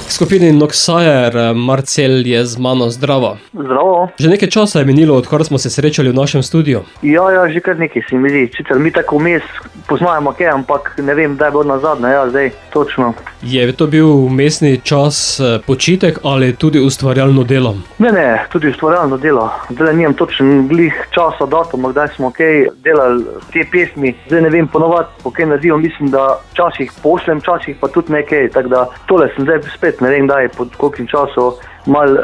Skupini Noxire, Marcel je z mano, zdravo. Zdravo. Že nekaj časa je minilo, odkar smo se srečali v našem studiu. Ja, že kar nekaj se mi zdi. Sicer mi tako vmes poznajemo kaj, ampak ne vem, da je bilo nazadnje, zdaj točno. Je to bil vmesni čas počitek ali tudi ustvarjalno delo? Ne, tudi ustvarjalno delo. Zdaj nimam točno glih časa, datuma, kdaj smo kaj delali te pesmi. Zdaj ne vem ponovadi, po kaj naredimo, mislim, da časih pošljem, časih pa tudi nekaj, tako da tole sem zdaj spet, ne vem, da je pod koliko času,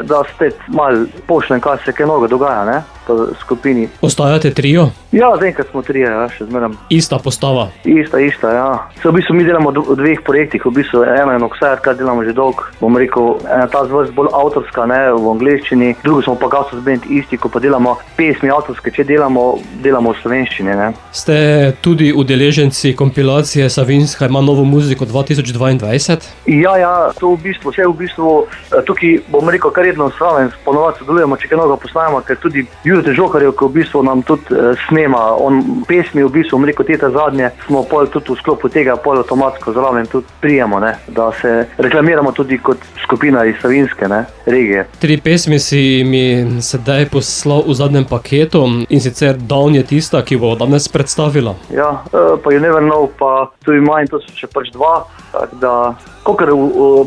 da spet mal pošljem, kaj se kaj nogo dogaja, ne, v skupini. Ostajate trio? Ja, zaenkrat smo trije, še zmeram. Ista postava? Ista, ja. Se v bistvu mi delamo v dveh projektih, v bistvu eno je Noxire, kar delamo že dolgo, bom rekel, ena ta zvrst bolj avtorska, ne, v angleščini, drugo smo pa Gasos Band isti, ko pa delamo pesmi avtorske, če delamo v slovenščini, ne. Ste tudi udeleženci kompilacije Savinska ima novo muziko 2022? Ja, to v bistvu, vse v bistvu, tukaj bom rekel, kar redno sraven, ponovadi sodelujemo, če kaj noga posnajamo, ker tudi Jurete Žoharjev, ki v bistvu nam tudi snema, on pesmi v bistvu, bom rekel, te zadnje, smo pol tudi v sklopu tega pol avtomatsko zraven tudi prijemo, ne, da se reklamiramo tudi kot skupina iz Savinske, ne, regije. 3 pesmi si mi sedaj poslal v zadnjem paketu in sicer Down je tista, ki bo danes predstavila. Ja, pa You Never Know, pa To Be Mine, to so še pač 2, tako da, kakor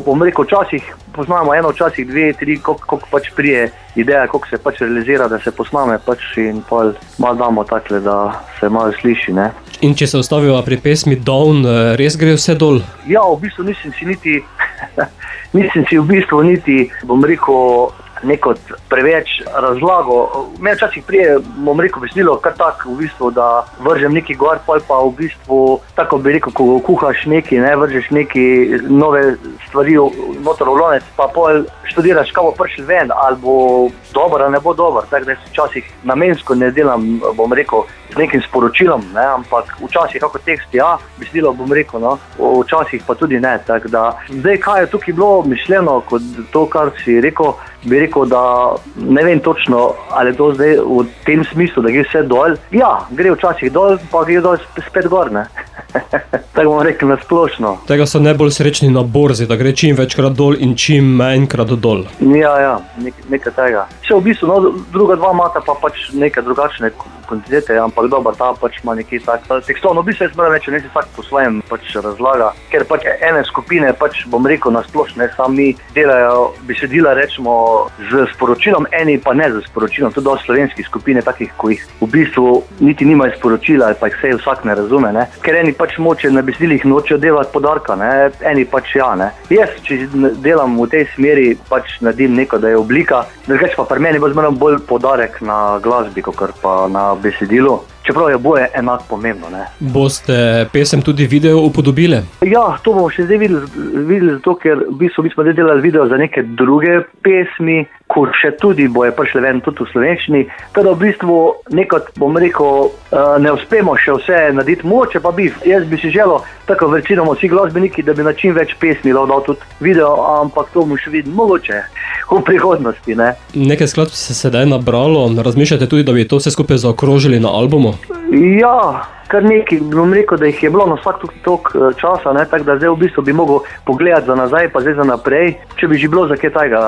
bom rekel, včasih poznamo eno, včasih 2, 3, koliko pač prije ideja, koliko se pač realizira, da se posname pač in pol malo damo takle, da se malo sliši, ne. In če se ostaviva pri pesmi Down, res gre vse dol? Ja, v bistvu nisem si v bistvu niti, bom rekel, nekot preveč razlago. Meni včasih prije, bom rekel, besedilo kar tak, v bistvu, da vržem neki gor, pol pa v bistvu, tako bi rekel, ko kuhaš neki, ne, vržeš neki nove stvari noter v lonec, pa pol študiraš, kaj bo prišel ven, ali bo dober, ali ne bo dober, tako da včasih namensko ne delam, bom rekel, z nekim sporočilom, ne, ampak včasih kako tekst, ja, besedilo bom rekel, no, včasih pa tudi ne, tako da, zdaj kaj je tukaj bilo mišljeno, kot to, kar si rekel, bi rekel, da ne vem točno, ali to zdaj v tem smislu, da gre vse dol. Ja, gre včasih dol, pa gre dol spet gor, ne. Tako bom rekel na splošno. Tega so najbolj srečni na borzi, da gre čim večkrat dol in čim manjkrat dol. Ja, nekaj tega. Še v bistvu, no, druga 2 imata pa pač neke drugačne kontinente, ampak dober, ta pač ima nekaj tak. Tekstovno, v bistvu jaz moram reči, ne si vsak po svojem pač razlaga, ker pač ene skupine pač, bom rekel, na splošno, sami delajo besedila, rečemo, z sporočilom, eni pa ne z sporočilom, tudi dosti slovenskih skupine, takih, ko jih v bistvu niti nimajo sporočila, ali pa jih vse vsak ne razume, ne. Ker eni pač moče na besedilih nočejo delati podarka, ne, eni pač ja, ne. Jaz, če delam v tej smeri, pač naredim neko, da je oblika, drugače pa pri meni bo zmeraj bolj podarek na glasbi, kakor pa na besedilu. Čeprav je boje enako pomembno, ne. Boste pesem tudi video upodobile? Ja, to bomo še zdaj videli zato, ker v bistvu mi smo zdaj delali video za neke druge pesmi, ko še tudi boje prišle ven tudi v slovenščini, teda v bistvu nekot, bom rekel, ne uspemo še vse narediti, moče pa bi, jaz bi si želel, tako večinoma vsi glasbeniki, da bi na čim več pesmi lahko dal tudi video, ampak to bomo še videli mogoče v prihodnosti, ne. Nekaj skladb se sedaj nabralo, razmišljate tudi, da bi to vse skupaj zaokrožili na albumu? Ja, kar nekaj, bom rekel, da jih je bilo na vsak tok časa, ne, tako da zdaj v bistvu bi mogel pogledati za nazaj, pa zdaj za naprej, če bi že bilo za kaj tajega,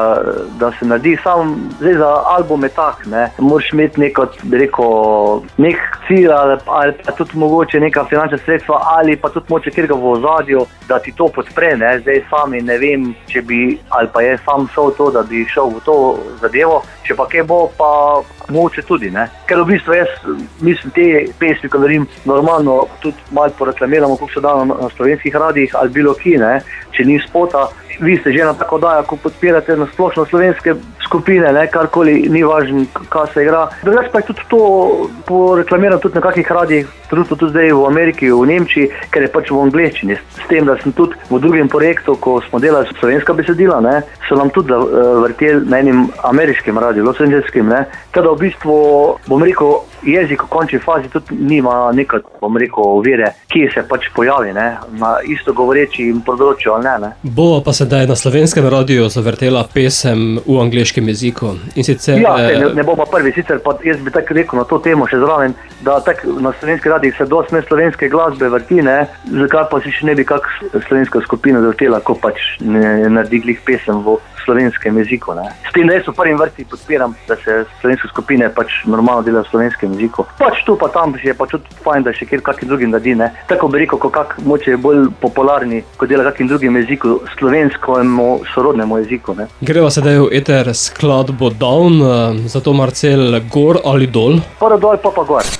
da se naredi, sam zdaj za album je tak, ne, moraš imeti nekot, bi rekel, nek cilj ali pa tudi mogoče neka finančna sredstva ali pa tudi moče kjerga v ozadju, da ti to podpre, ne, zdaj sami ne vem, če bi, ali pa je sam šel to, da bi šel v to zadevo, če pa kaj bo, pa moče tudi, ne, ker v bistvu jaz mislim te pesmi, ko naredim, normalno tudi malo poreklamiramo, koliko se da na slovenskih radijih ali bilo ki, ne, če ni spota. Vi ste že na tako dajo, ko podpirate na splošno slovenske skupine, ne, karkoli, ni važno, kaj se igra. Drugač pa je tudi to poreklamiram tudi na kakih radijih, trenutno tudi zdaj v Ameriki, v Nemčiji, ker je pač v angleščini. S tem, da sem tudi v drugem projektu, ko smo delali slovenska besedila, ne, so nam tudi vrteli na enim ameriškem radiju, Los Angeleskim, ne. Teda v bistvu, bom rekel, jezik v končni fazi tudi nima nekaj, bom rekel, ovire, kje se pač pojavi, ne, na isto govoreči področju ali ne. Bova pa sedaj na slovenskem radiju zavrtela pesem v angleškem jeziku. In sicer... Ja, ne bo pa prvi, sicer pa jaz bi tako rekel na to temo še zraven, da tako na slovenski radijih se dosti ne slovenske glasbe vrti, ne, zakaj pa si še ne bi kak slovenska skupina zavrtela, ko pač ne naredi glih pesem v slovenskem jeziku, ne. S tem, da jaz v prvim vrsti podpiram, da se slovenske skupine pač normalno delajo v slovenskem jeziku. Pač tu pa tam je pa tudi fajn, da še kjer kakim drugim naredi, ne. Tako bi rekel, ko kak moče je bolj popularni, ko dela kakim drugim jeziku, slovenskemu sorodnemu jeziku, ne. Greva sedaj v eter skladbo Down, zato Marcel, gor ali dol? Prvo dol pa gor.